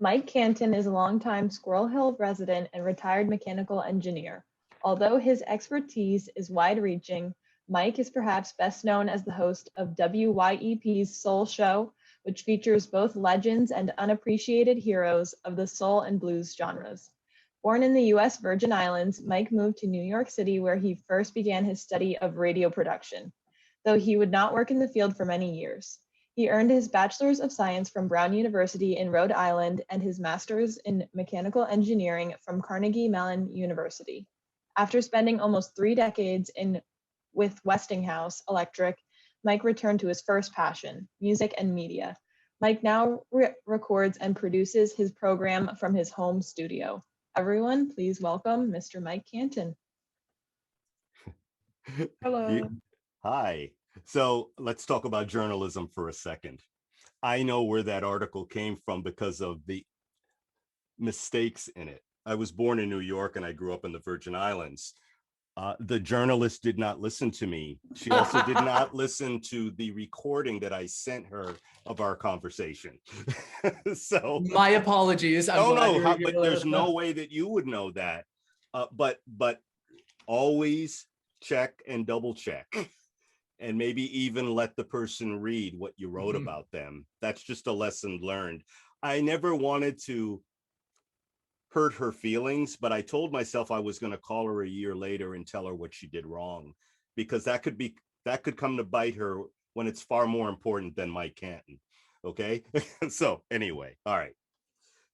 Mike Canton is a longtime Squirrel Hill resident and retired mechanical engineer. Although his expertise is wide-reaching, Mike is perhaps best known as the host of WYEP's Soul Show, which features both legends and unappreciated heroes of the soul and blues genres. Born in the U.S. Virgin Islands, Mike moved to New York City where he first began his study of radio production, though he would not work in the field for many years. He earned his Bachelor's of Science from Brown University in Rhode Island and his Master's in Mechanical Engineering from Carnegie Mellon University. After spending almost 3 decades with Westinghouse Electric, Mike returned to his first passion, music and media. Mike now records and produces his program from his home studio. Everyone, please welcome Mr. Mike Canton. Hello. Hi. So let's talk about journalism for a second. I know where that article came from because of the mistakes in it. I was born in New York and I grew up in the Virgin Islands. The journalist did not listen to me. She also did not listen to the recording that I sent her of our conversation. So my apologies. But there's no way that you would know that. But always check and double check. And maybe even let the person read what you wrote about them. That's just a lesson learned. I never wanted to hurt her feelings, but I told myself I was going to call her a year later and tell her what she did wrong, because that could come to bite her when it's far more important than Mike Canton. Okay. So anyway, all right.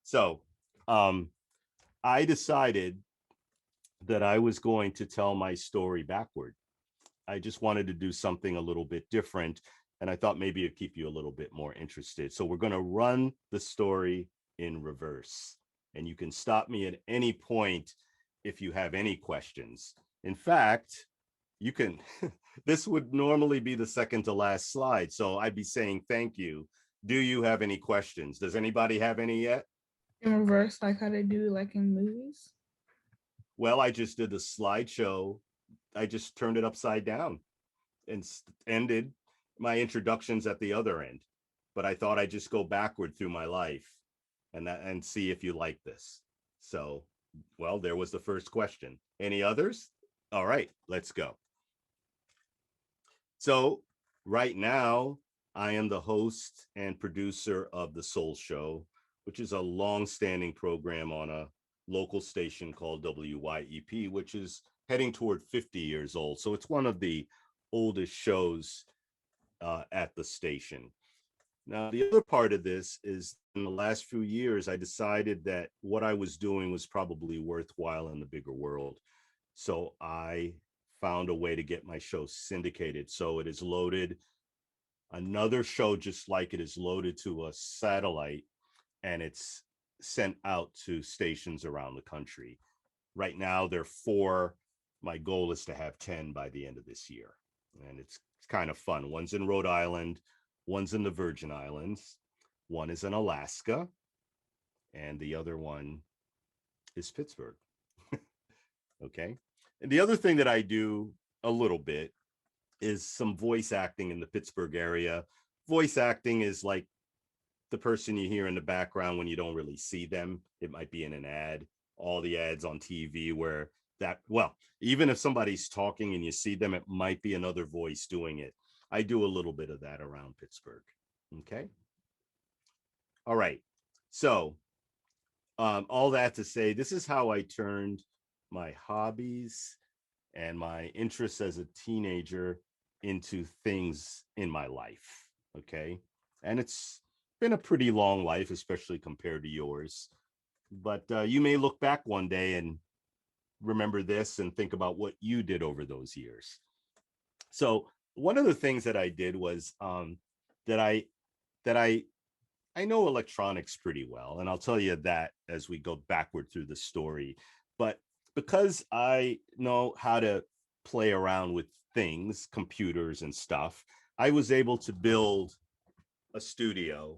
So I decided that I was going to tell my story backward. I just wanted to do something a little bit different, and I thought maybe it'd keep you a little bit more interested. So we're going to run the story in reverse, and you can stop me at any point if you have any questions. In fact, you can, this would normally be the second to last slide, so I'd be saying thank you. Do you have any questions? Does anybody have any yet? In reverse, like how they do like in movies? Well, I just did the slideshow. I just turned it upside down and ended my introductions at the other end. But I thought I'd just go backward through my life and see if you like this. So, well, there was the first question. Any others? All right, let's go. So right now, I am the host and producer of The Soul Show, which is a long-standing program on a local station called WYEP, which is heading toward 50 years old. So it's one of the oldest shows at the station. Now, the other part of this is in the last few years, I decided that what I was doing was probably worthwhile in the bigger world. So I found a way to get my show syndicated. So it is loaded. Another show just like it is loaded to a satellite, and it's sent out to stations around the country. Right now, there are 4. My goal is to have 10 by the end of this year. And it's kind of fun. One's in Rhode Island, one's in the Virgin Islands, one is in Alaska, and the other one is Pittsburgh. Okay. And the other thing that I do a little bit is some voice acting in the Pittsburgh area. Voice acting is like the person you hear in the background when you don't really see them. It might be in an ad, all the ads on TV where even if somebody's talking and you see them, it might be another voice doing it. I do a little bit of that around Pittsburgh. Okay. All right. So all that to say, this is how I turned my hobbies and my interests as a teenager into things in my life. Okay. And it's been a pretty long life, especially compared to yours. But you may look back one day and remember this and think about what you did over those years. So one of the things that I did was that I know electronics pretty well, and I'll tell you that as we go backward through the story. But because I know how to play around with things, computers and stuff, I was able to build a studio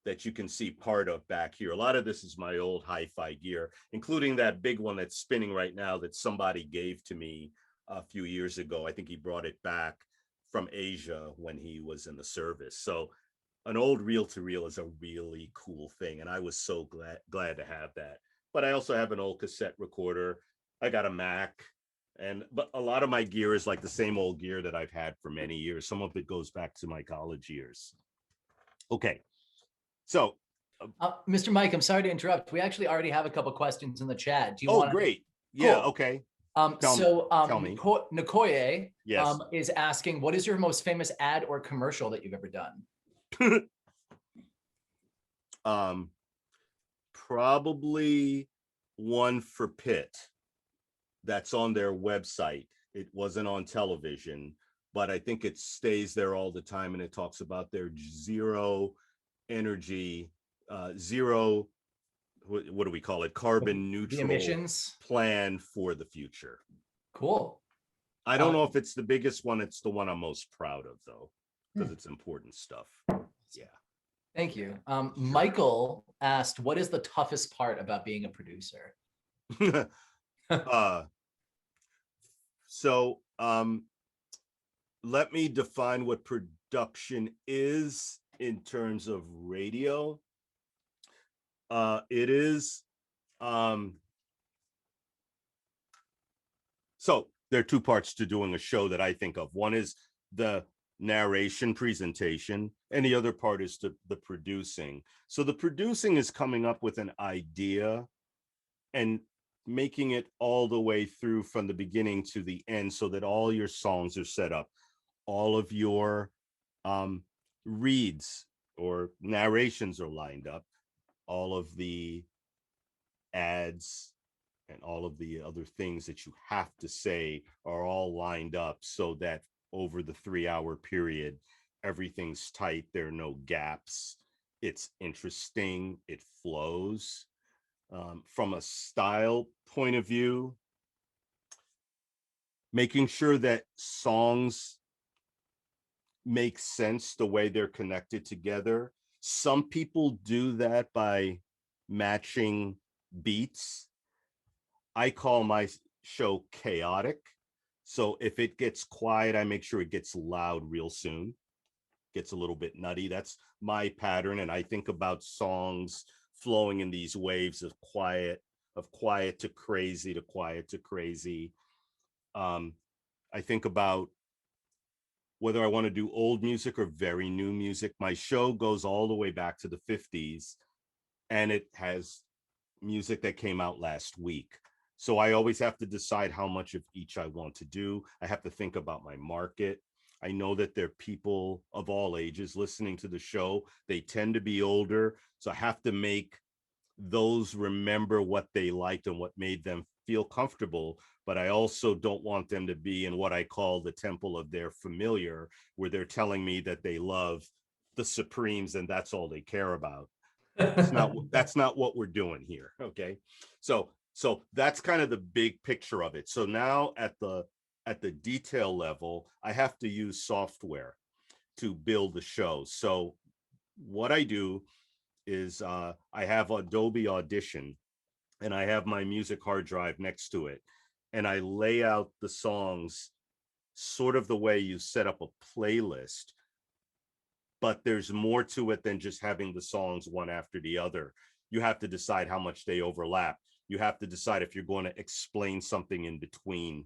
that you can see part of back here. A lot of this is my old hi-fi gear, including that big one that's spinning right now that somebody gave to me a few years ago. I think he brought it back from Asia when he was in the service. So an old reel-to-reel is a really cool thing, and I was so glad to have that. But I also have an old cassette recorder. I got a Mac, but a lot of my gear is like the same old gear that I've had for many years. Some of it goes back to my college years. Okay, so Mr. Mike, I'm sorry to interrupt. We actually already have a couple questions in the chat. Do you oh, want? great, yeah, Cool. okay. Tell me. Nikoye Yes. Is asking, what is your most famous ad or commercial that you've ever done? Probably one for Pitt that's on their website. It wasn't on television, but I think it stays there all the time, and it talks about their zero energy, zero, what do we call it, carbon neutral emissions plan for the future. Cool. I don't know if it's the biggest one. It's the one I'm most proud of, though, because it's important stuff. Yeah. Thank you. Michael asked, what is the toughest part about being a producer? Let me define what production is in terms of radio. It is, so there are two parts to doing a show that I think of. One is the narration presentation, and the other part is the producing. So the producing is coming up with an idea and making it all the way through from the beginning to the end, so that all your songs are set up, all of your reads or narrations are lined up, all of the ads and all of the other things that you have to say are all lined up, so that over the 3-hour period, everything's tight. There are no gaps. It's interesting. It flows. From a style point of view, making sure that songs make sense the way they're connected together. Some people do that by matching beats. I call my show chaotic. So if it gets quiet, I make sure it gets loud real soon. Gets a little bit nutty. That's my pattern. And I think about songs flowing in these waves of quiet to crazy to quiet to crazy. I think about whether I want to do old music or very new music. My show goes all the way back to the 50s, and it has music that came out last week. So I always have to decide how much of each I want to do. I have to think about my market. I know that there are people of all ages listening to the show. They tend to be older. So I have to make those remember what they liked and what made them feel comfortable. But I also don't want them to be in what I call the temple of their familiar, where they're telling me that they love the Supremes and that's all they care about. That's not what we're doing here. Okay. So that's kind of the big picture of it. So now at the detail level, I have to use software to build the show. So what I do is I have Adobe Audition, and I have my music hard drive next to it, and I lay out the songs sort of the way you set up a playlist, but there's more to it than just having the songs one after the other. You have to decide how much they overlap. You have to decide if you're going to explain something in between.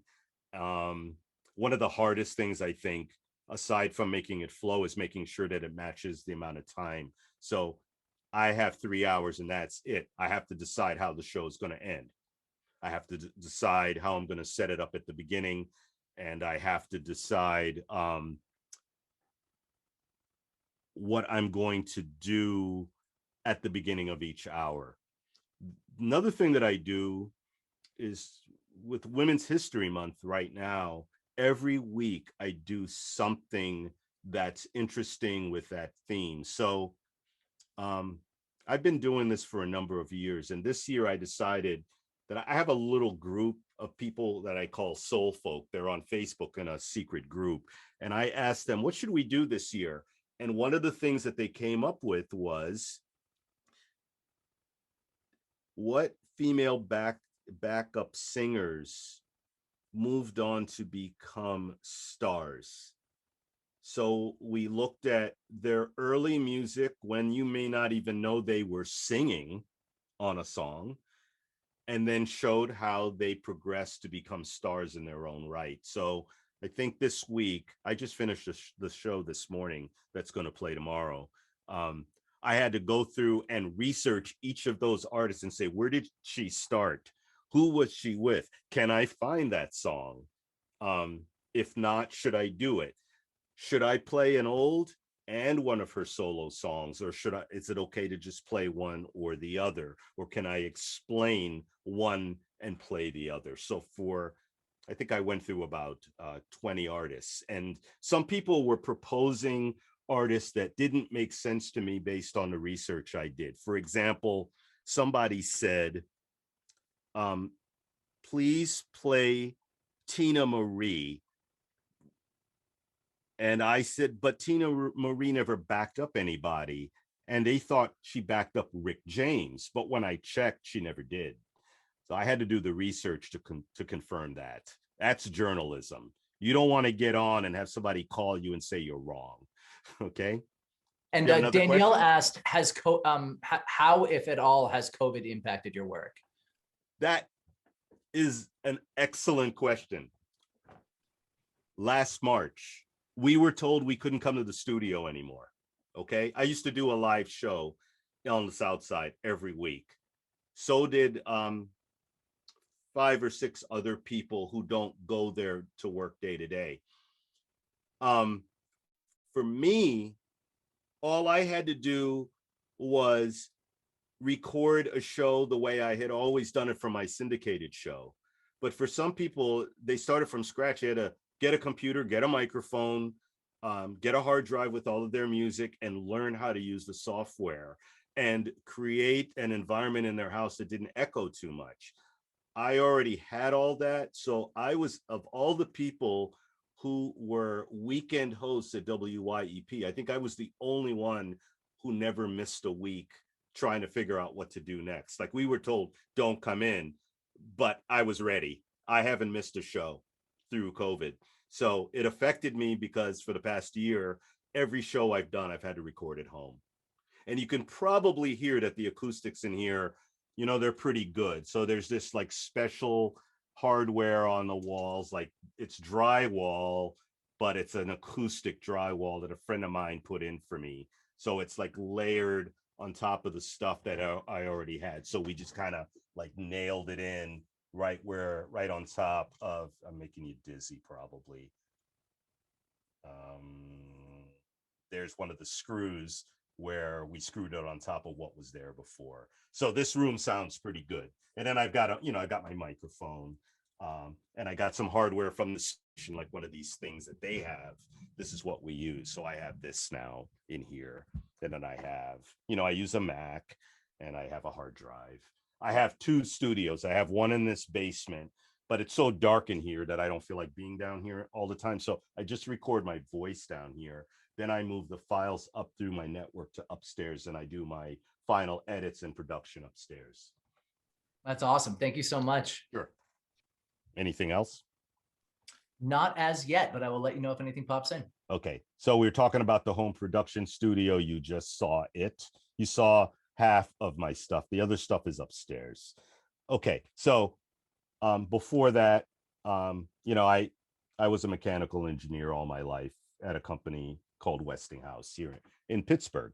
One of the hardest things, I think, aside from making it flow, is making sure that it matches the amount of time. So I have 3 hours and that's it. I have to decide how the show is going to end. I have to decide how I'm going to set it up at the beginning, and I have to decide what I'm going to do at the beginning of each hour. Another thing that I do is, with Women's History Month right now, every week I do something that's interesting with that theme. So I've been doing this for a number of years, and this year I decided that I have a little group of people that I call Soul Folk. They're on Facebook in a secret group, and I asked them, what should we do this year? And one of the things that they came up with was, what female backup singers moved on to become stars? So we looked at their early music when you may not even know they were singing on a song, and then showed how they progressed to become stars in their own right. So I think this week, I just finished the show this morning that's going to play tomorrow. Um, I had to go through and research each of those artists and say, where did she start? Who was she with? Can I find that song? If not, should I do it? Should I play an old and one of her solo songs, or is it okay to just play one or the other? Or can I explain one and play the other? So I think I went through about 20 artists, and some people were proposing artists that didn't make sense to me based on the research I did. For example, somebody said, please play Tina Marie. And I said, but Tina Marie never backed up anybody. And they thought she backed up Rick James. But when I checked, she never did. So I had to do the research to confirm that. That's journalism. You don't want to get on and have somebody call you and say you're wrong. Okay. And Danielle asked, how, if at all, has COVID impacted your work? That is an excellent question. Last March, we were told we couldn't come to the studio anymore. Okay. I used to do a live show on the South Side every week. So did 5 or 6 other people who don't go there to work day to day. For me, all I had to do was record a show the way I had always done it for my syndicated show. But for some people, they started from scratch. They had to get a computer, get a microphone, get a hard drive with all of their music, and learn how to use the software and create an environment in their house that didn't echo too much. I already had all that. So I was, of all the people who were weekend hosts at WYEP, I think I was the only one who never missed a week trying to figure out what to do next. Like, we were told, don't come in, but I was ready. I haven't missed a show through COVID. So it affected me because for the past year, every show I've done, I've had to record at home. And you can probably hear that the acoustics in here, you know, they're pretty good. So there's this like special hardware on the walls, like it's drywall, but it's an acoustic drywall that a friend of mine put in for me. So it's like layered on top of the stuff that I already had. So we just kind of like nailed it in right on top of, I'm making you dizzy probably. There's one of the screws where we screwed it on top of what was there before. So this room sounds pretty good. And then I've got I got my microphone, and I got some hardware from the station, like one of these things that they have. This is what we use. So I have this now in here. And then I have, I use a Mac, and I have a hard drive. I have 2 studios. I have one in this basement, but it's so dark in here that I don't feel like being down here all the time. So I just record my voice down here. Then I move the files up through my network to upstairs, and I do my final edits and production upstairs. That's awesome. Thank you so much. Sure. Anything else? Not as yet, but I will let you know if anything pops in. Okay. So we were talking about the home production studio. You just saw it. You saw half of my stuff. The other stuff is upstairs. Okay. So before that, I was a mechanical engineer all my life at a company called Westinghouse here in Pittsburgh.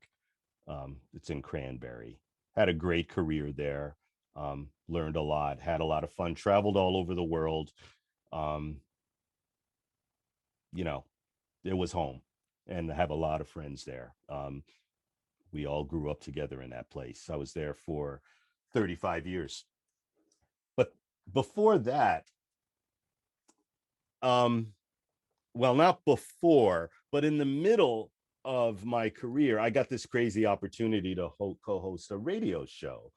It's in Cranberry. Had a great career there. Learned a lot, had a lot of fun, traveled all over the world. It was home, and I have a lot of friends there. We all grew up together in that place. I was there for 35 years. But before that, well, not before, but in the middle of my career, I got this crazy opportunity to co-host a radio show.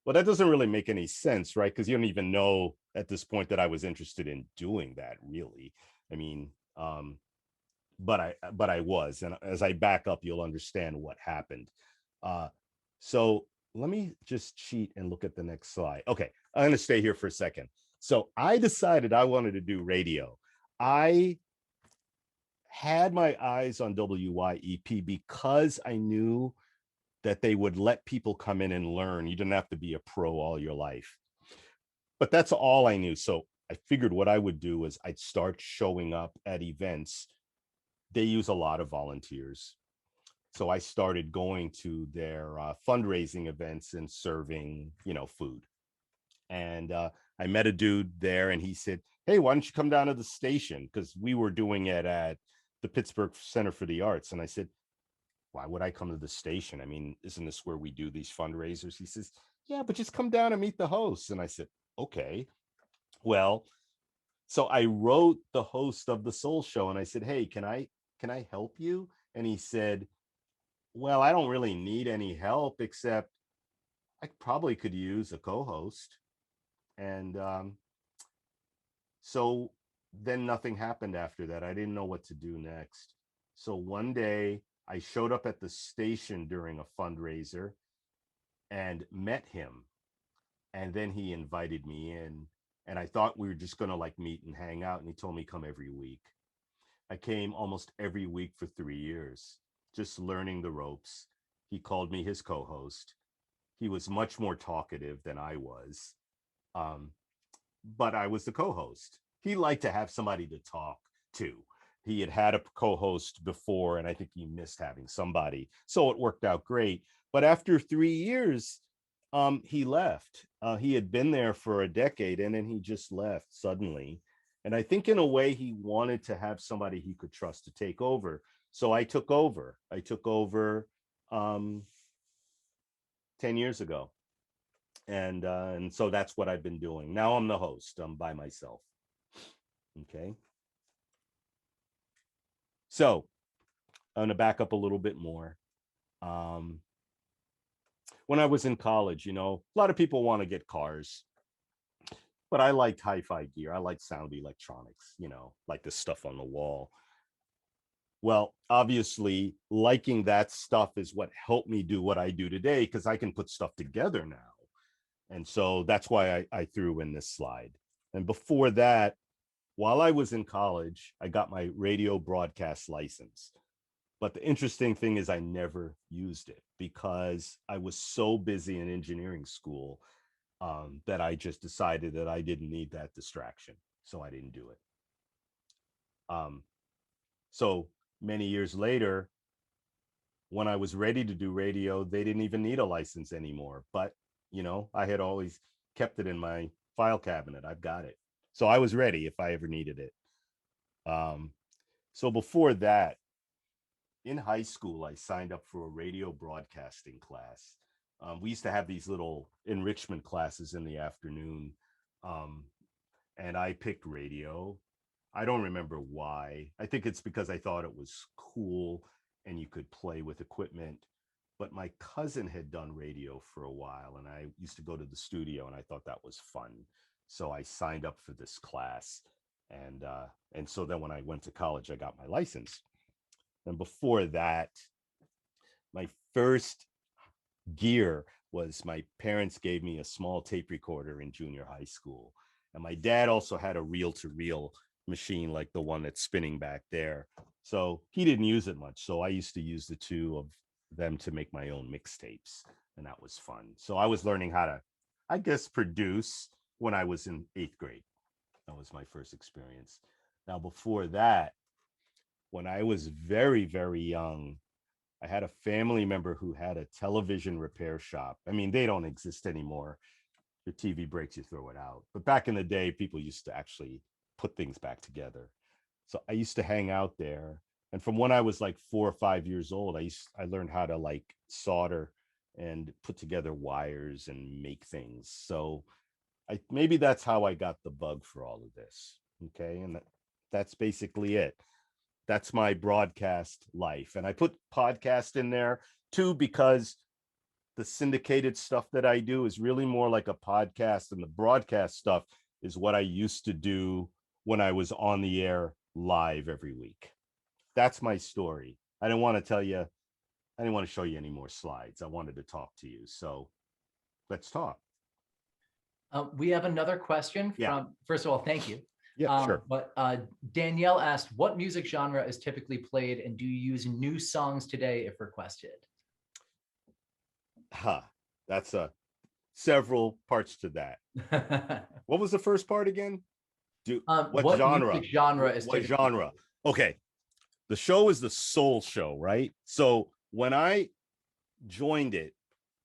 Well, that doesn't really make any sense, right? Because you don't even know at this point that I was interested in doing that, really. I mean, but I was, and as I back up, you'll understand what happened. So let me just cheat and look at the next slide. Okay, I'm going to stay here for a second. So I decided I wanted to do radio. I had my eyes on WYEP because I knew that they would let people come in and learn. You didn't have to be a pro all your life. But that's all I knew. So I figured what I would do is I'd start showing up at events. They use a lot of volunteers. So I started going to their fundraising events and serving, food. And I met a dude there and he said, "Hey, why don't you come down to the station?" Because we were doing it at the Pittsburgh Center for the Arts. And I said, "Why would I come to the station? I mean, isn't this where we do these fundraisers?" He says, "Yeah, but just come down and meet the hosts." And I said, "Okay." Well, so I wrote the host of the Soul Show and I said, "Hey, can I help you?" And he said, "Well, I don't really need any help except I probably could use a co-host." And so then nothing happened after that. I didn't know what to do next. So one day I showed up at the station during a fundraiser and met him. And then he invited me in. And I thought we were just going to like meet and hang out. And he told me come every week. I came almost every week for 3 years, just learning the ropes. He called me his co-host. He was much more talkative than I was. Um, but I was the co-host. He liked to have somebody to talk to. He had had a co-host before, and I think he missed having somebody. So it worked out great. But after 3 years, he left. He had been there for a decade, and then he just left suddenly. And I think in a way he wanted to have somebody he could trust to take over. So I took over. I took over 10 years ago. And so that's what I've been doing. Now I'm the host. I'm by myself. Okay. So I'm going to back up a little bit more. When I was in college, a lot of people want to get cars, but I liked hi-fi gear. I like sound electronics, like the stuff on the wall. Well, obviously, liking that stuff is what helped me do what I do today because I can put stuff together now. And so that's why I threw in this slide. And before that, while I was in college, I got my radio broadcast license. But the interesting thing is I never used it because I was so busy in engineering school that I just decided that I didn't need that distraction. So I didn't do it. So many years later, when I was ready to do radio, they didn't even need a license anymore. But, I had always kept it in my file cabinet. I've got it. So I was ready if I ever needed it. So before that, in high school, I signed up for a radio broadcasting class. We used to have these little enrichment classes in the afternoon. And I picked radio. I don't remember why. I think it's because I thought it was cool and you could play with equipment. But my cousin had done radio for a while and I used to go to the studio and I thought that was fun. So I signed up for this class. And so then when I went to college, I got my license. And before that, my first gear was my parents gave me a small tape recorder in junior high school. And my dad also had a reel-to-reel machine like the one that's spinning back there. So he didn't use it much. So I used to use the two of them to make my own mixtapes. And that was fun. So I was learning how to, I guess, produce when I was in 8th grade. That was my first experience. Now, before that, when I was very, very young, I had a family member who had a television repair shop. I mean, they don't exist anymore. The TV breaks, you throw it out. But back in the day, people used to actually put things back together. So I used to hang out there. And from when I was like 4 or 5 years old, I learned how to like solder and put together wires and make things. So maybe that's how I got the bug for all of this. Okay. And that's basically it. That's my broadcast life. And I put podcast in there too, because the syndicated stuff that I do is really more like a podcast, and the broadcast stuff is what I used to do when I was on the air live every week. That's my story. I didn't want to show you any more slides. I wanted to talk to you. So let's talk. We have another question Yeah. first of all, thank you. Yeah, sure. But Danielle asked, what music genre is typically played, and do you use new songs today if requested? That's several parts to that. What was the first part again? What genre? Music genre is What typically genre? Okay. The show is the Soul Show, right? So when I joined it,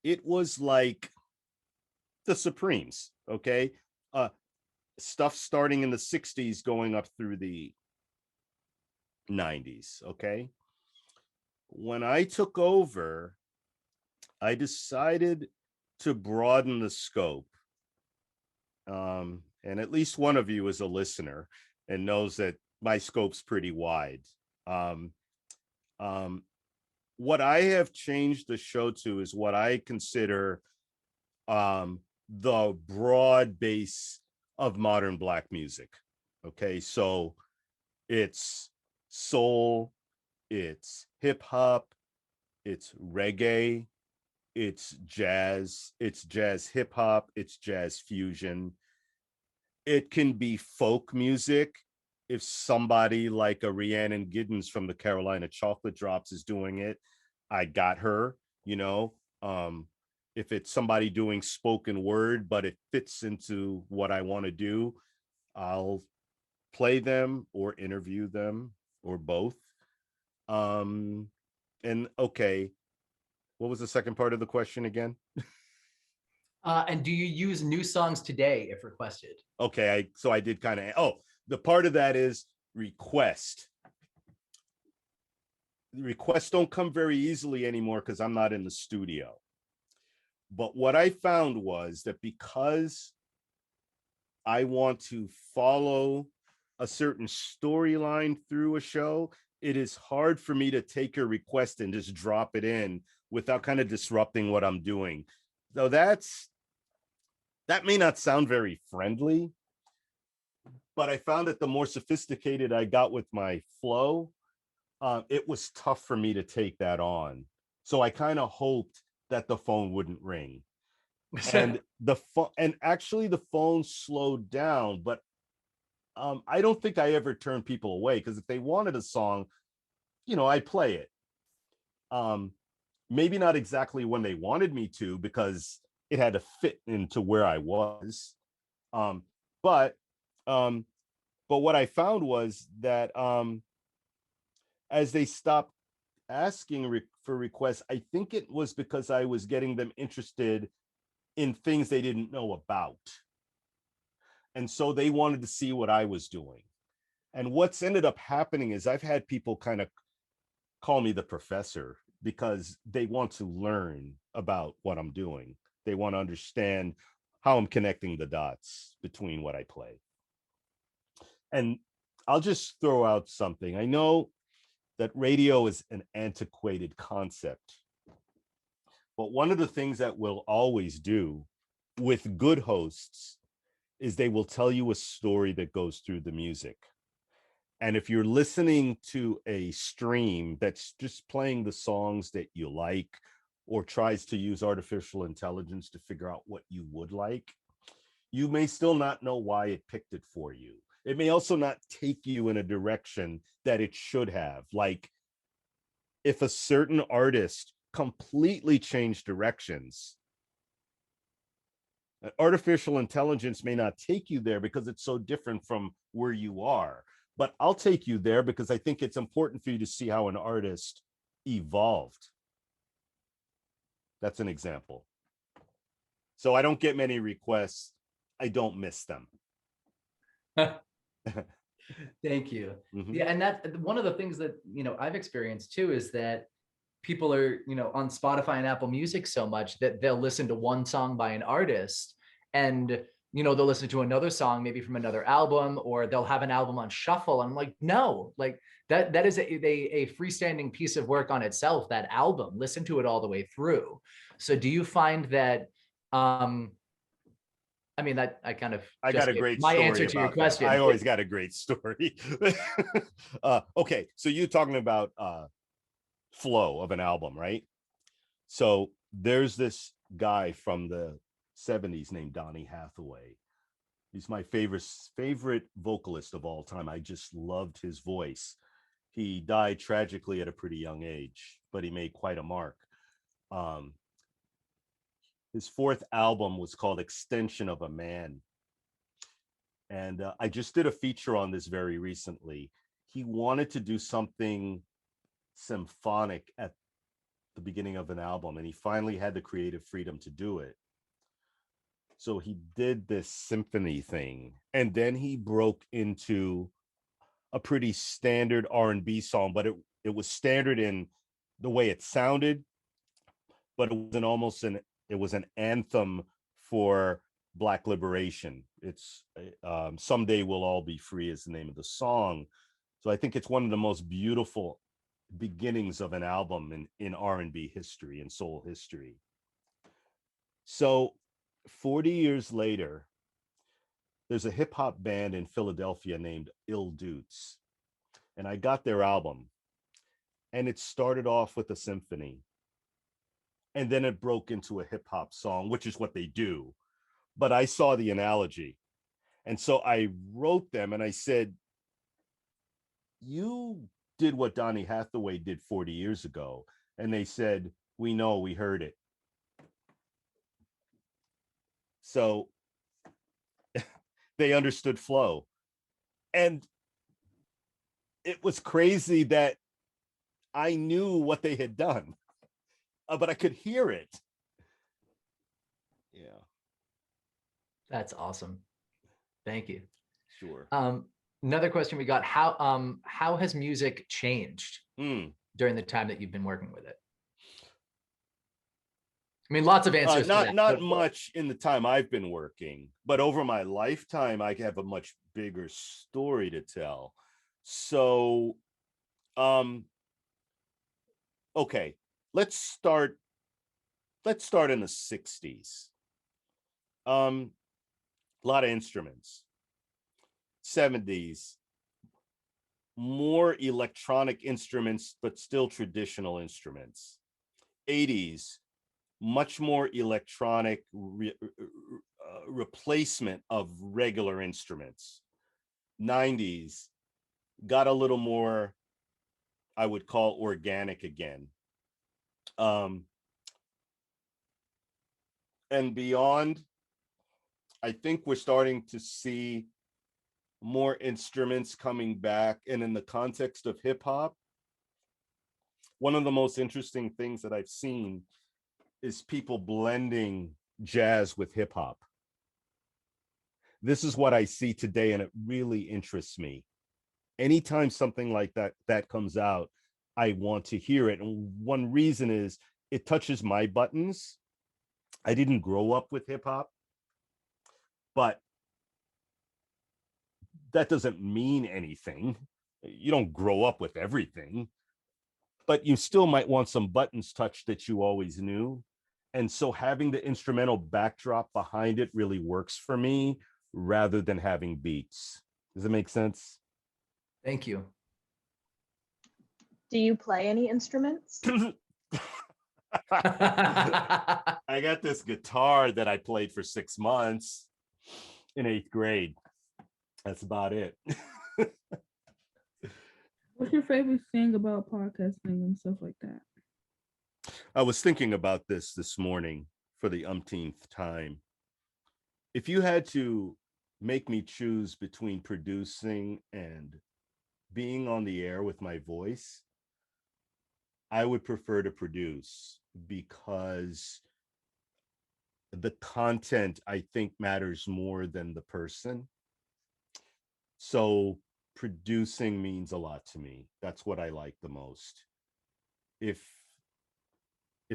it was like the Supremes, okay? Stuff starting in the 60s going up through the 90s, okay? When I took over, I decided to broaden the scope. And at least one of you is a listener and knows that my scope's pretty wide. Um, um, what I have changed the show to is what I consider the broad base of modern Black music. Okay, so it's soul, it's hip hop, it's reggae, it's jazz hip hop, it's jazz fusion. It can be folk music if somebody like a Rhiannon Giddens from the Carolina Chocolate Drops is doing it. I got her, you know. If it's somebody doing spoken word, but it fits into what I want to do, I'll play them or interview them or both. And okay, what was the second part of the question again? And do you use new songs today if requested? Okay, so I did kind of, the part of that is request. Requests don't come very easily anymore because I'm not in the studio. But what I found was that because I want to follow a certain storyline through a show, it is hard for me to take a request and just drop it in without kind of disrupting what I'm doing. So that may not sound very friendly, but I found that the more sophisticated I got with my flow, it was tough for me to take that on. So I kind of hoped that the phone wouldn't ring. And actually the phone slowed down, but I don't think I ever turned people away, because if they wanted a song, I'd play it. Maybe not exactly when they wanted me to, because it had to fit into where I was. But what I found was that as they stopped asking for requests, I think it was because I was getting them interested in things they didn't know about. And so they wanted to see what I was doing. And what's ended up happening is I've had people kind of call me the professor, because they want to learn about what I'm doing. They want to understand how I'm connecting the dots between what I play. And I'll just throw out something. I know that radio is an antiquated concept, but one of the things that we'll always do with good hosts is they will tell you a story that goes through the music. And if you're listening to a stream that's just playing the songs that you like, or tries to use artificial intelligence to figure out what you would like, you may still not know why it picked it for you. It may also not take you in a direction that it should have. Like if a certain artist completely changed directions, artificial intelligence may not take you there because it's so different from where you are. But I'll take you there because I think it's important for you to see how an artist evolved. That's an example. So I don't get many requests. I don't miss them. Thank you. Mm-hmm. Yeah, and that one of the things that I've experienced too is that people are on Spotify and Apple Music so much that they'll listen to one song by an artist, and they'll listen to another song maybe from another album, or they'll have an album on shuffle. I'm like, no, like that is a freestanding piece of work on itself. That album, listen to it all the way through. So do you find that I mean, that I kind of got a great my story answer to your question. I always got a great story. Okay, so you're talking about flow of an album, right? So there's this guy from the 70s named Donny Hathaway, He's my favorite vocalist of all time. I just loved his voice. He died tragically at a pretty young age, but he made quite a mark. Um, his fourth album was called Extension of a Man. And I just did a feature on this very recently. He wanted to do something symphonic at the beginning of an album, and he finally had the creative freedom to do it. So he did this symphony thing, and then he broke into a pretty standard R&B song, but it was standard in the way it sounded, but it was an anthem for Black liberation. It's Someday We'll All Be Free is the name of the song. So I think it's one of the most beautiful beginnings of an album in R&B history and soul history. So 40 years later, there's a hip hop band in Philadelphia named Ill Dutes. And I got their album, and it started off with a symphony. And then it broke into a hip hop song, which is what they do. But I saw the analogy. And so I wrote them and I said, you did what Donny Hathaway did 40 years ago. And they said, we know, we heard it. So they understood flow. And it was crazy that I knew what they had done, but I could hear it. Yeah. That's awesome. Thank you. Sure. Another question we got, how has music changed during the time that you've been working with it? I mean, lots of answers. Not much in the time I've been working, but over my lifetime, I have a much bigger story to tell. So, okay, let's start in the 60s. A lot of instruments. 70s, more electronic instruments, but still traditional instruments. 80s, much more electronic replacement of regular instruments. 90s, got a little more, I would call, organic again. And beyond, I think we're starting to see more instruments coming back. And in the context of hip hop, one of the most interesting things that I've seen is people blending jazz with hip hop. This is what I see today, and it really interests me. Anytime something like that comes out, I want to hear it. And one reason is it touches my buttons. I didn't grow up with hip hop, but that doesn't mean anything. You don't grow up with everything, but you still might want some buttons touched that you always knew. And so having the instrumental backdrop behind it really works for me rather than having beats. Does it make sense? Thank you. Do you play any instruments? I got this guitar that I played for 6 months in 8th grade. That's about it. What's your favorite thing about podcasting and stuff like that? I was thinking about this morning for the umpteenth time. If you had to make me choose between producing and being on the air with my voice, I would prefer to produce, because the content, I think, matters more than the person. So producing means a lot to me. That's what I like the most. If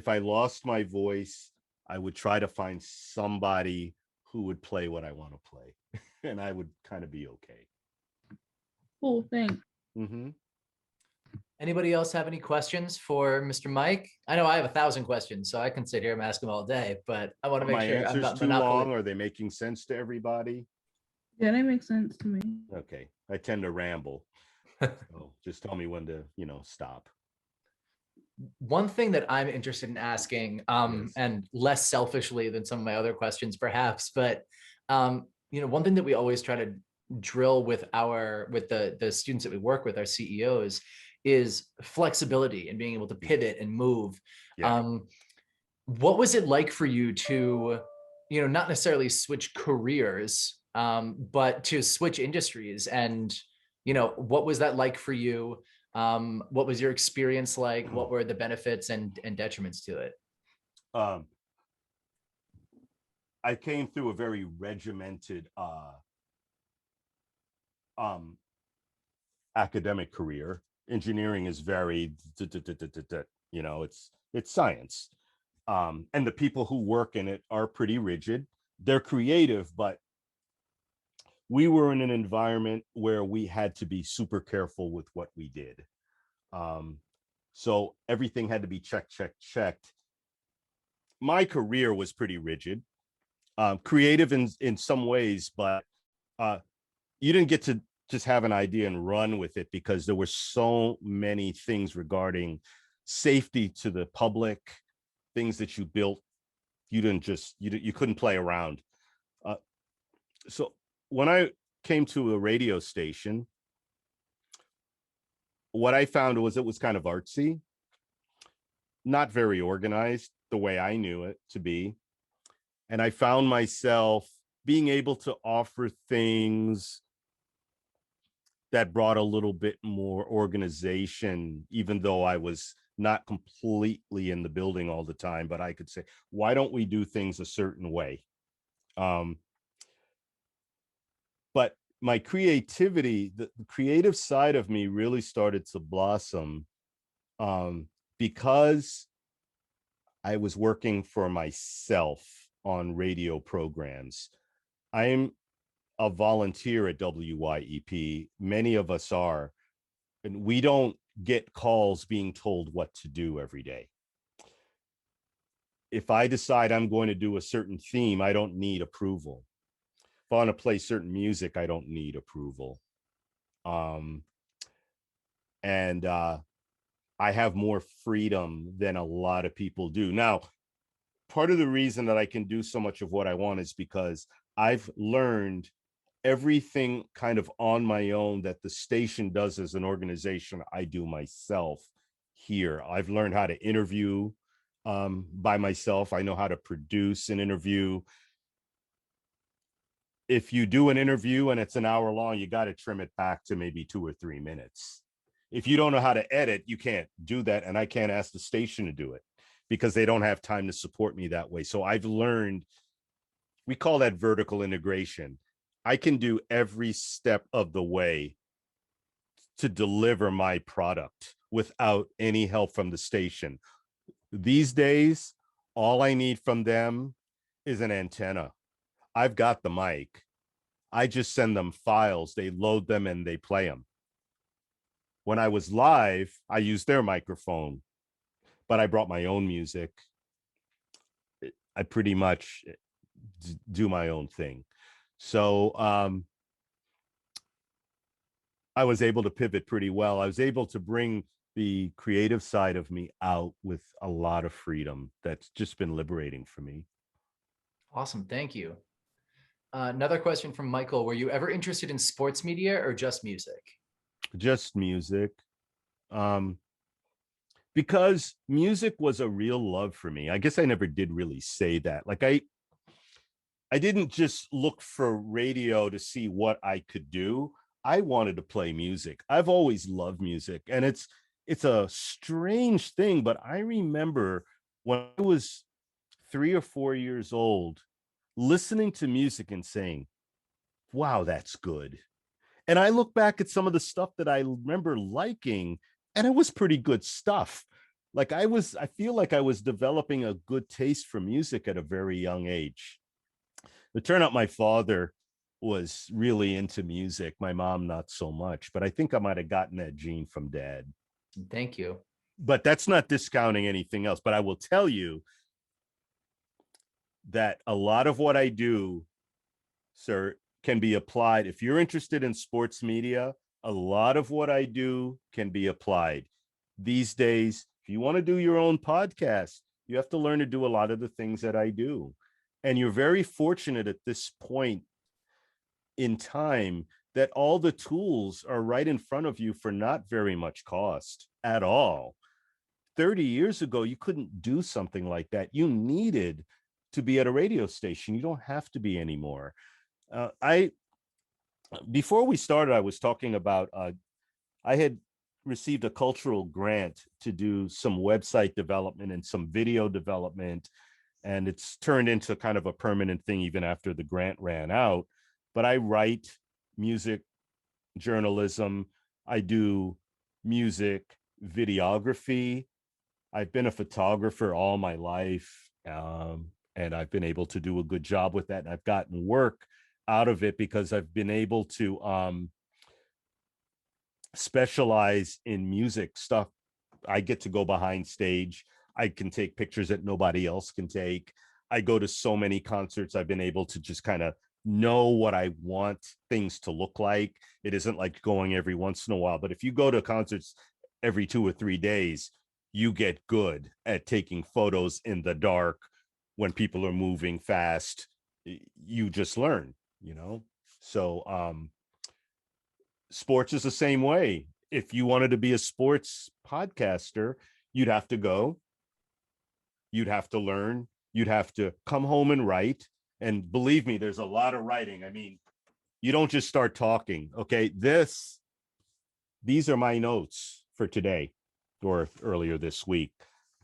I lost my voice, I would try to find somebody who would play what I want to play, and I would kind of be okay. Cool, thanks. Mm-hmm. Anybody else have any questions for Mr. Mike? I know I have 1,000 questions, so I can sit here and ask him all day, but I want to make my sure I'm answers not too monopoly. long? Are they making sense to everybody? Yeah, that makes sense to me. Okay, I tend to ramble. So just tell me when to, stop. One thing that I'm interested in asking, Yes. and less selfishly than some of my other questions, perhaps, but one thing that we always try to drill with the students that we work with, our CEOs, is flexibility and being able to pivot and move. Yeah. What was it like for you to, not necessarily switch careers, but to switch industries? And, what was that like for you? What was your experience like? What were the benefits and detriments to it? Um, I came through a very regimented academic career. Engineering is very, it's science. And the people who work in it are pretty rigid. They're creative, but we were in an environment where we had to be super careful with what we did. So everything had to be checked. My career was pretty rigid, creative in some ways, but you didn't get to just have an idea and run with it because there were so many things regarding safety to the public, things that you built. You couldn't play around. So when I came to a radio station, what I found was it was kind of artsy, not very organized the way I knew it to be. And I found myself being able to offer things that brought a little bit more organization, even though I was not completely in the building all the time, but I could say, why don't we do things a certain way? But my creativity, the creative side of me really started to blossom because I was working for myself on radio programs. I'm a volunteer at WYEP. Many of us are, and we don't get calls being told what to do every day. If I decide I'm going to do a certain theme, I don't need approval. If I want to play certain music, I don't need approval. And I have more freedom than a lot of people do. Now, part of the reason that I can do so much of what I want is because I've learned everything kind of on my own that the station does as an organization, I do myself here. I've learned how to interview by myself. I know how to produce an interview. If you do an interview and it's an hour long, you got to trim it back to maybe 2 or 3 minutes. If you don't know how to edit, you can't do that. And I can't ask the station to do it because they don't have time to support me that way. So I've learned, we call that vertical integration. I can do every step of the way to deliver my product without any help from the station. These days, all I need from them is an antenna. I've got the mic. I just send them files, they load them and they play them. When I was live, I used their microphone, but I brought my own music. I pretty much do my own thing. So I was able to pivot pretty well. I was able to bring the creative side of me out with a lot of freedom. That's just been liberating for me. Awesome. Thank you. Another question from Michael. Were you ever interested in sports media or just music? Just music. Because music was a real love for me. I guess I never did really say that. Like I didn't just look for radio to see what I could do. I wanted to play music. I've always loved music. And it's a strange thing, but I remember when I was 3 or 4 years old, listening to music and saying, wow, that's good. And I look back at some of the stuff that I remember liking, and it was pretty good stuff. Like I feel like I was developing a good taste for music at a very young age. It turned out my father was really into music. My mom, not so much, but I think I might have gotten that gene from dad. Thank you. But that's not discounting anything else. But I will tell you that a lot of what I do, sir, can be applied. If you're interested in sports media, a lot of what I do can be applied. These days, if you want to do your own podcast, you have to learn to do a lot of the things that I do. And you're very fortunate at this point in time that all the tools are right in front of you for not very much cost at all. 30 years ago, you couldn't do something like that. You needed to be at a radio station. You don't have to be anymore. Before we started, I was talking about I had received a cultural grant to do some website development and some video development, and it's turned into kind of a permanent thing even after the grant ran out. But I write music journalism, I do music videography. I've been a photographer all my life, and I've been able to do a good job with that. And I've gotten work out of it because I've been able to specialize in music stuff. I get to go behind stage. I can take pictures that nobody else can take. I go to so many concerts. I've been able to just kind of know what I want things to look like. It isn't like going every once in a while, but if you go to concerts every 2 or 3 days, you get good at taking photos in the dark when people are moving fast. You just learn, you know? So sports is the same way. If you wanted to be a sports podcaster, you'd have to go, you'd have to learn, you'd have to come home and write. And believe me, there's a lot of writing. I mean, you don't just start talking. Okay, these are my notes for today or earlier this week.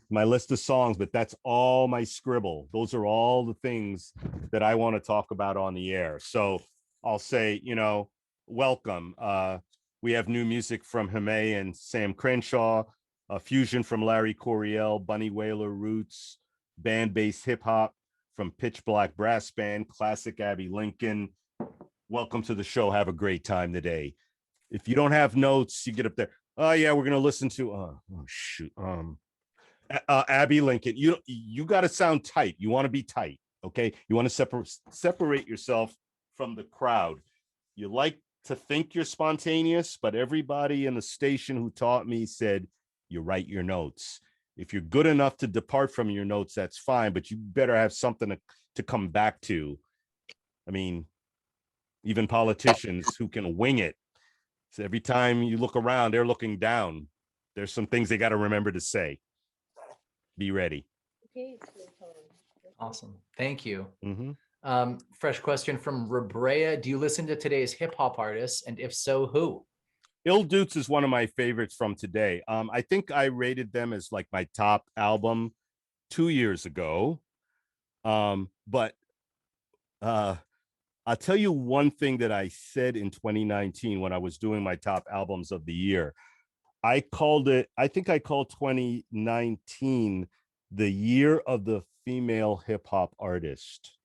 My list of songs, but that's all my scribble. Those are all the things that I want to talk about on the air. So I'll say, welcome. We have new music from Hime and Sam Crenshaw, a fusion from Larry Coryell, Bunny Wailer Roots, band-based hip hop from Pitch Black Brass Band, classic Abby Lincoln. Welcome to the show. Have a great time today. If you don't have notes, you get up there. Oh yeah, we're gonna listen to Abby Lincoln. You got to sound tight. You want to be tight, okay? You want to separate yourself from the crowd. You like to think you're spontaneous, but everybody in the station who taught me said you write your notes. If you're good enough to depart from your notes, that's fine, but you better have something to come back to. I mean, even politicians who can wing it. So every time you look around, they're looking down. There's some things they got to remember to say. Be ready. Okay, it's your turn. Awesome. Thank you. Mm-hmm. Fresh question from Rebrea. Do you listen to today's hip hop artists? And if so, who? Ill Dutes is one of my favorites from today. I think I rated them as like my top album 2 years ago. But I'll tell you one thing that I said in 2019 when I was doing my top albums of the year. I called 2019 the year of the female hip hop artist,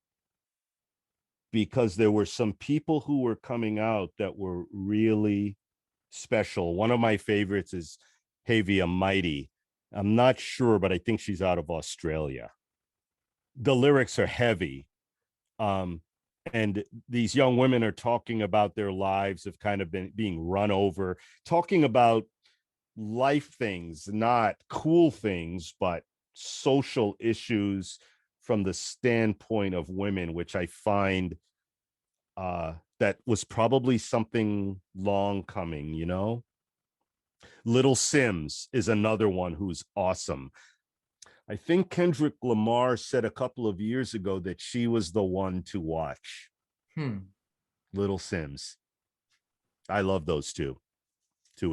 because there were some people who were coming out that were really special. One of my favorites is Havia Mighty. I'm not sure, but I think she's out of Australia. The lyrics are heavy. And these young women are talking about their lives of kind of being run over, talking about life things, not cool things, but social issues from the standpoint of women, which I find that was probably something long coming, Little Sims is another one who's awesome. I think Kendrick Lamar said a couple of years ago that she was the one to watch. Little Sims. I love those two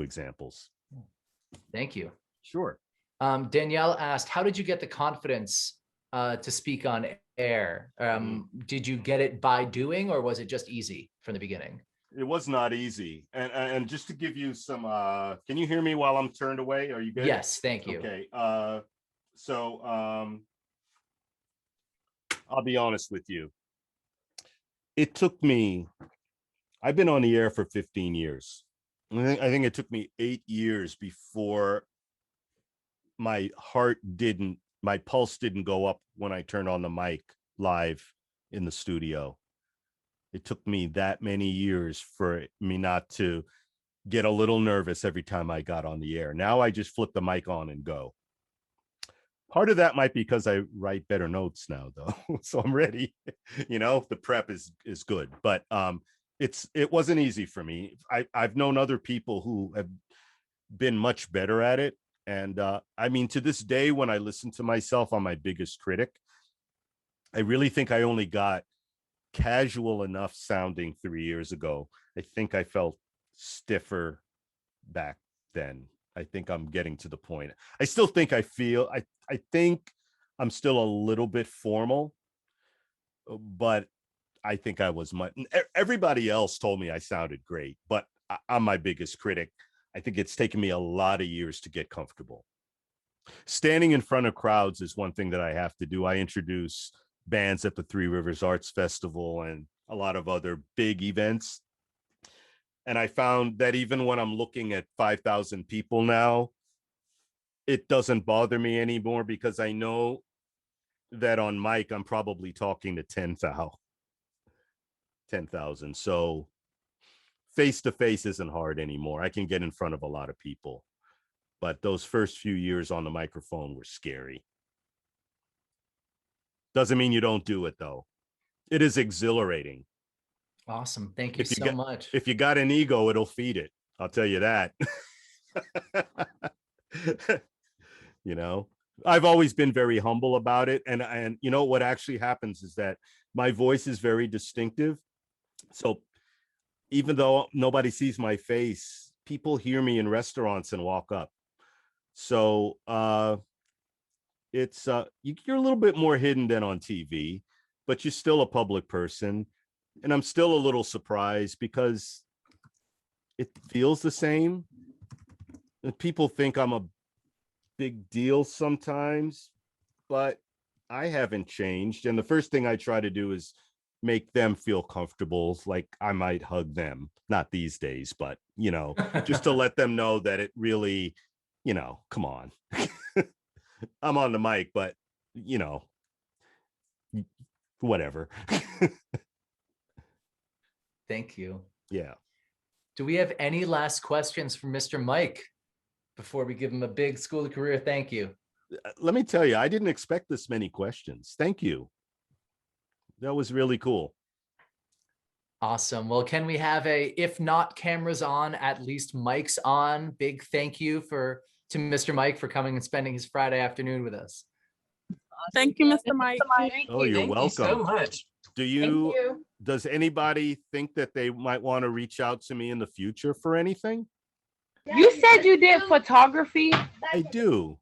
examples. Thank you. Sure. Danielle asked, how did you get the confidence to speak on air? Did you get it by doing, or was it just easy from the beginning? It was not easy. And just to give you some, can you hear me while I'm turned away? Are you good? Yes, thank you. Okay. So I'll be honest with you. It took me, I've been on the air for 15 years. I think it took me 8 years before my pulse didn't go up when I turned on the mic live in the studio. It took me that many years for me not to get a little nervous every time I got on the air. Now I just flip the mic on and go. Part of that might be because I write better notes now, though. So I'm ready. The prep is good. But it wasn't easy for me. I've known other people who have been much better at it. And I mean, to this day, when I listen to myself, I'm my biggest critic. I really think I only got casual enough sounding 3 years ago. I think I felt stiffer back then. I think I'm getting to the point. I still think I think I'm still a little bit formal, but I think I was everybody else told me I sounded great, but I'm my biggest critic. I think it's taken me a lot of years to get comfortable. Standing in front of crowds is one thing that I have to do. I introduce bands at the Three Rivers Arts Festival and a lot of other big events. And I found that even when I'm looking at 5,000 people now, it doesn't bother me anymore because I know that on mic, I'm probably talking to 10,000. So face to face isn't hard anymore. I can get in front of a lot of people. But those first few years on the microphone were scary. Doesn't mean you don't do it, though. It is exhilarating. Awesome. Thank you so much. If you got an ego, it'll feed it. I'll tell you that. You know, I've always been very humble about it. And you know, what actually happens is that my voice is very distinctive. So even though nobody sees my face, people hear me in restaurants and walk up. So it's you're a little bit more hidden than on TV, but you're still a public person. And I'm still a little surprised because it feels the same. And people think I'm a big deal sometimes, but I haven't changed. And the first thing I try to do is make them feel comfortable, like I might hug them. Not these days, but, you know, just to let them know that it really, you know, come on. I'm on the mic, but, you know, whatever. Thank you. Yeah. Do we have any last questions for Mr. Mike before we give him a big school of career thank you? Let me tell you, I didn't expect this many questions. Thank you. That was really cool. Awesome. Well, can we have if not cameras on, at least mics on? Big thank you to Mr. Mike for coming and spending his Friday afternoon with us. Thank you, Mr. Mike. Oh, you're welcome. Thank you so much. Does anybody think that they might want to reach out to me in the future for anything? You said you did photography. I do.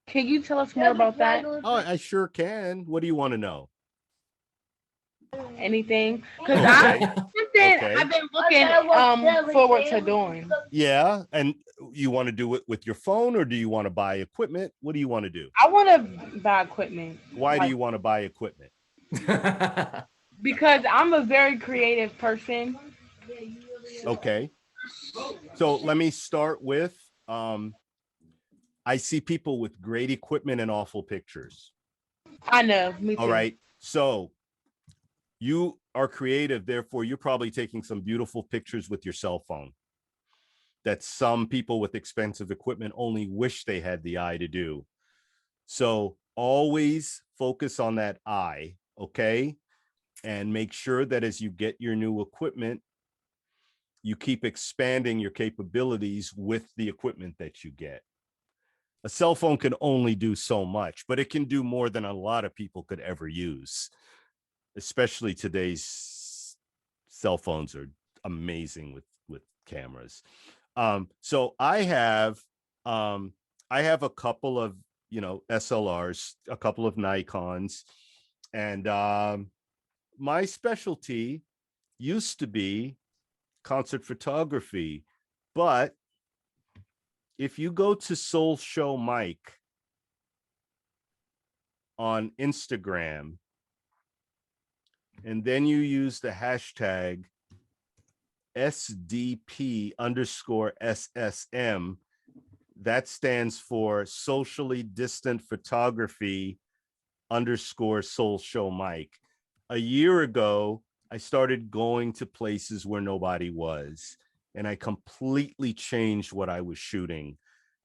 Can you tell us more about that? Oh, I sure can. What do you want to know? Anything? Because Okay. I've been looking forward to doing. Yeah. And you want to do it with your phone, or do you want to buy equipment? What do you want to do? I want to buy equipment. Why do you want to buy equipment? Because I'm a very creative person. Okay. So let me start with, I see people with great equipment and awful pictures. I know. Me too. All right. So you are creative, therefore you're probably taking some beautiful pictures with your cell phone that some people with expensive equipment only wish they had the eye to do. So always focus on that eye, okay? And make sure that as you get your new equipment, you keep expanding your capabilities with the equipment that you get. A cell phone can only do so much, but it can do more than a lot of people could ever use. Especially today's cell phones are amazing with cameras. So I have a couple of, SLRs, a couple of Nikons, and my specialty used to be concert photography. But if you go to Soul Show Mike on Instagram, and then you use the hashtag SDP_SSM, that stands for Socially Distant Photography _Soul Show Mike. A year ago, I started going to places where nobody was, and I completely changed what I was shooting.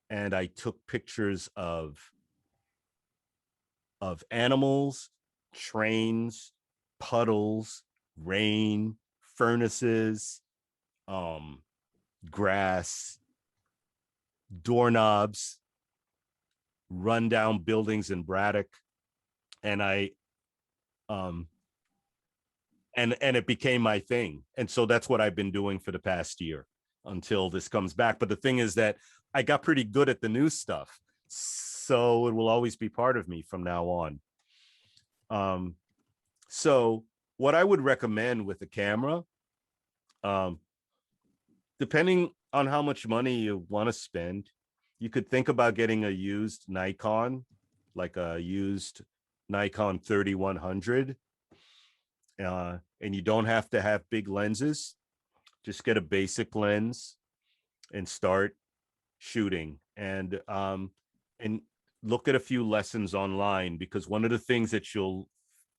And I took pictures of animals, trains, puddles, rain, furnaces, grass, doorknobs, rundown buildings in Braddock. And and it became my thing. And so that's what I've been doing for the past year until this comes back. But the thing is that I got pretty good at the new stuff. So it will always be part of me from now on. So what I would recommend with a camera, depending on how much money you want to spend, you could think about getting a used Nikon, like a used Nikon 3100. And you don't have to have big lenses. Just get a basic lens and start shooting. And look at a few lessons online, because one of the things that you'll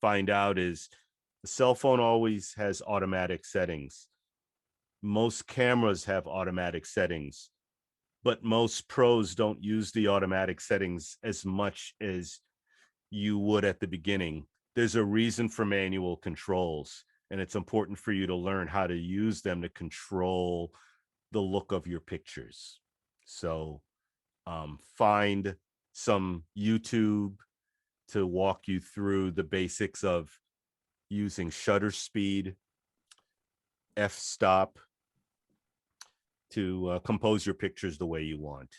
find out is the cell phone always has automatic settings. Most cameras have automatic settings, but most pros don't use the automatic settings as much as you would at the beginning. There's a reason for manual controls, and it's important for you to learn how to use them to control the look of your pictures. So find some YouTube to walk you through the basics of using shutter speed, f-stop, to compose your pictures the way you want.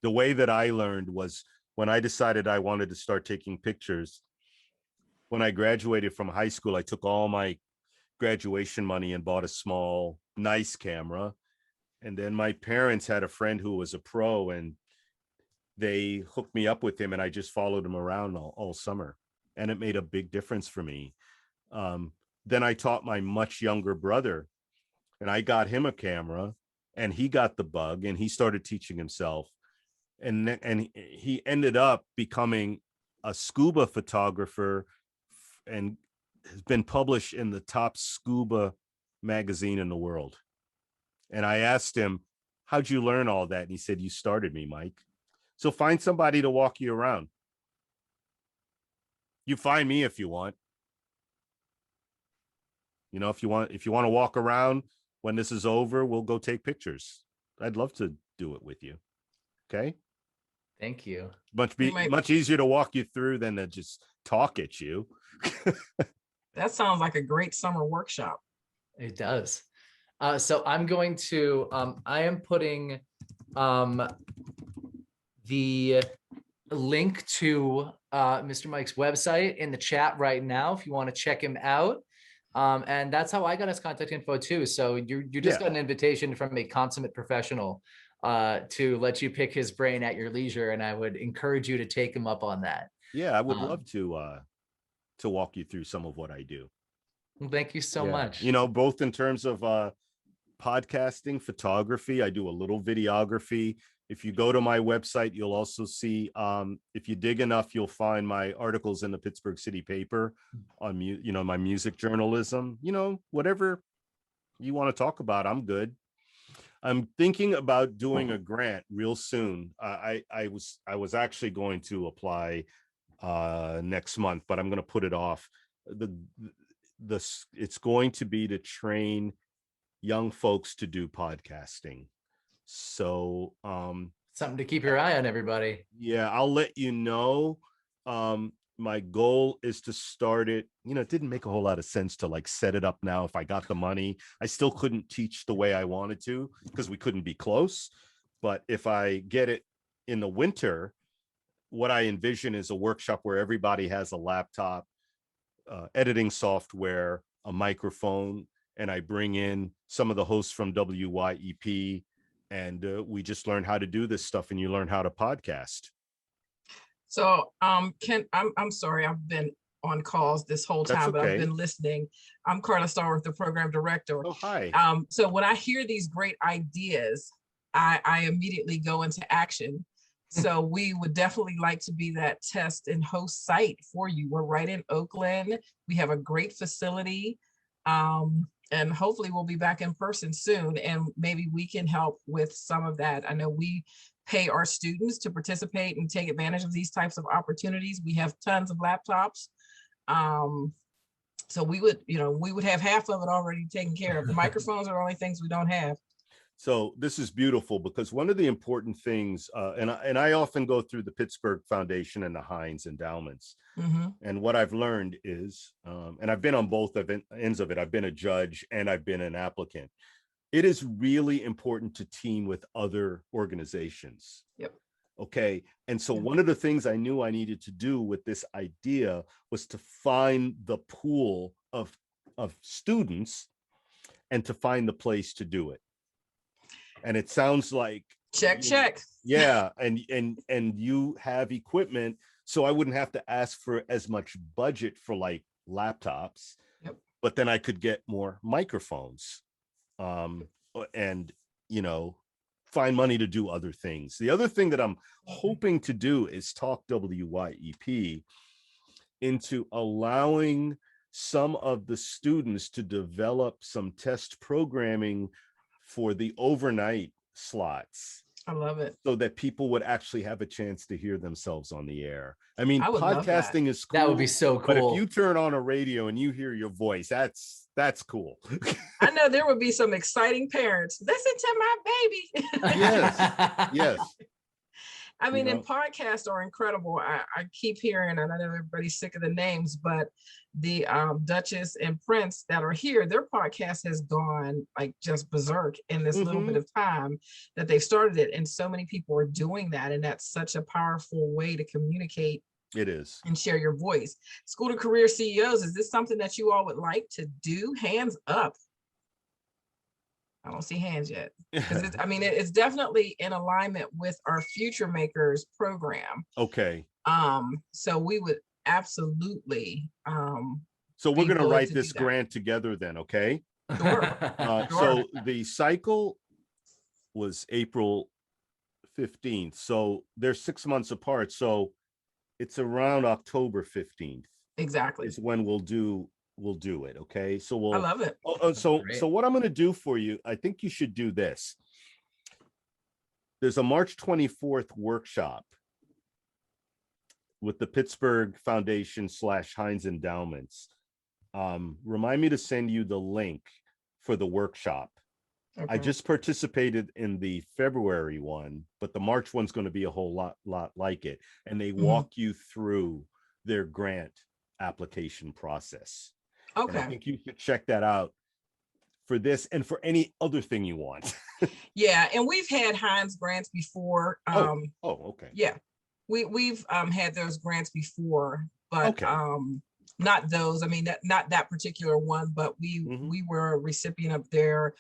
The way that I learned was when I decided I wanted to start taking pictures. When I graduated from high school, I took all my graduation money and bought a small, nice camera. And then my parents had a friend who was a pro, and they hooked me up with him, and I just followed him around all summer. And it made a big difference for me. Then I taught my much younger brother, and I got him a camera, and he got the bug, and he started teaching himself. And he ended up becoming a scuba photographer and has been published in the top scuba magazine in the world. And I asked him, how'd you learn all that? And he said, you started me, Mike. So find somebody to walk you around. You find me if you want. You know, if you want to walk around when this is over, we'll go take pictures. I'd love to do it with you. Okay. Thank you. Much easier to walk you through than to just talk at you. That sounds like a great summer workshop. It does. So I'm going to, I am putting the link to Mr. Mike's website in the chat right now if you want to check him out. And that's how I got his contact info too. So you just got an invitation from a consummate professional to let you pick his brain at your leisure. And I would encourage you to take him up on that. Yeah, I would love to walk you through some of what I do. Well, thank you so much. You know, both in terms of podcasting, photography, I do a little videography. If you go to my website, you'll also see, if you dig enough, you'll find my articles in the Pittsburgh City paper on, my music journalism, whatever you want to talk about, I'm good. I'm thinking about doing a grant real soon. I was actually going to apply next month, but I'm going to put it off. It's going to be to train young folks to do podcasting. So something to keep your eye on, everybody. Yeah, I'll let you know. My goal is to start it. It didn't make a whole lot of sense to set it up now. If I got the money, I still couldn't teach the way I wanted to because we couldn't be close. But if I get it in the winter, what I envision is a workshop where everybody has a laptop, editing software, a microphone, and I bring in some of the hosts from WYEP, and we just learn how to do this stuff, and you learn how to podcast. So, Ken, I'm sorry, I've been on calls this whole time, but I've been listening. I'm Carla Starworth, the program director. Oh, hi. So when I hear these great ideas, I immediately go into action. So we would definitely like to be that test and host site for you. We're right in Oakland. We have a great facility. And hopefully we'll be back in person soon, and maybe we can help with some of that. I know we pay our students to participate and take advantage of these types of opportunities. We have tons of laptops. So we would, we would have half of it already taken care of. The microphones are the only things we don't have. So this is beautiful because one of the important things, and I often go through the Pittsburgh Foundation and the Heinz endowments. Mm-hmm. And what I've learned is, and I've been on both ends of it. I've been a judge and I've been an applicant. It is really important to team with other organizations. Yep. Okay. And so one of the things I knew I needed to do with this idea was to find the pool of students and to find the place to do it. And it sounds like check. Yeah. And you have equipment, so I wouldn't have to ask for as much budget for like laptops. Yep. But then I could get more microphones, and find money to do other things. The other thing that I'm hoping to do is talk WYEP into allowing some of the students to develop some test programming for the overnight slots. I love it. So that people would actually have a chance to hear themselves on the air. I mean, I would love podcasting is cool. That would be so But if cool. you turn on a radio and you hear your voice, that's cool. I know there would be some exciting parents. Listen to my baby. Yes. I mean, and podcasts are incredible. I keep hearing, and I know everybody's sick of the names, but the Duchess and Prince that are here, their podcast has gone like just berserk in this little bit of time that they've started it. And so many people are doing that. And that's such a powerful way to communicate. It is. And share your voice. School to Career CEOs, is this something that you all would like to do? Hands up. I don't see hands yet. It's definitely in alignment with our Future Makers program. Okay. So we would absolutely. So we're going to write this grant together then, okay? Sure. So the cycle was April 15th. So they're 6 months apart. So it's around October 15th. Exactly. Is when we'll do it. Okay. So I love it. So what I'm going to do for you, I think you should do this. There's a March 24th workshop with the Pittsburgh Foundation / Heinz Endowments. Remind me to send you the link for the workshop. Okay. I just participated in the February one, but the March one's going to be a whole lot like it. And they walk you through their grant application process. Okay. And I think you should check that out for this and for any other thing you want. Yeah. And we've had Heinz grants before. Okay. Yeah. We've had those grants before, but not those. I mean, not that particular one, but we were a recipient of their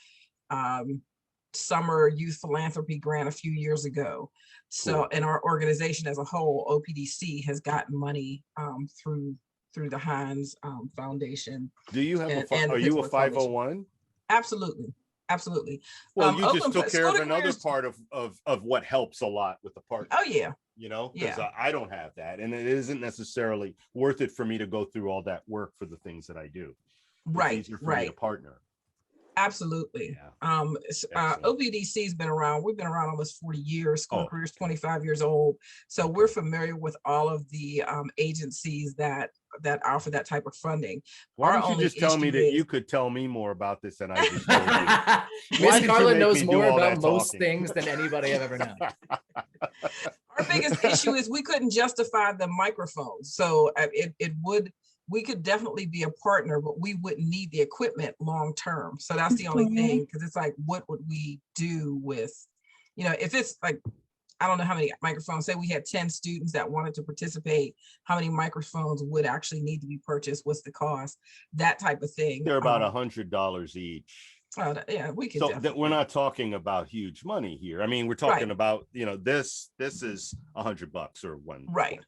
summer youth philanthropy grant a few years ago. So, and our organization as a whole, OPDC, has gotten money through the Heinz Foundation. Do you have are you a 501? Absolutely. Well, you just took care of another part of what helps a lot with the partner. Oh yeah. Because I don't have that, and it isn't necessarily worth it for me to go through all that work for the things that I do. Right. It's easier for me to partner. Absolutely. Yeah. OPDC's been around. We've been around almost 40 years. School Career is 25 years old. So we're familiar with all of the agencies that offer that type of funding. Why don't you just tell me that you could tell me more about this than I just told you? Miss Carlin knows more about most things than anybody I've ever known. Our biggest issue is we couldn't justify the microphones. So we could definitely be a partner, but we wouldn't need the equipment long term. So that's the only thing, because it's like, what would we do with, if it's like, I don't know how many microphones, say we had 10 students that wanted to participate, how many microphones would actually need to be purchased? What's the cost? That type of thing. They're about $100 each. Yeah, we could. So that we're not talking about huge money here. I mean, we're talking about, this is $100 or one. Right.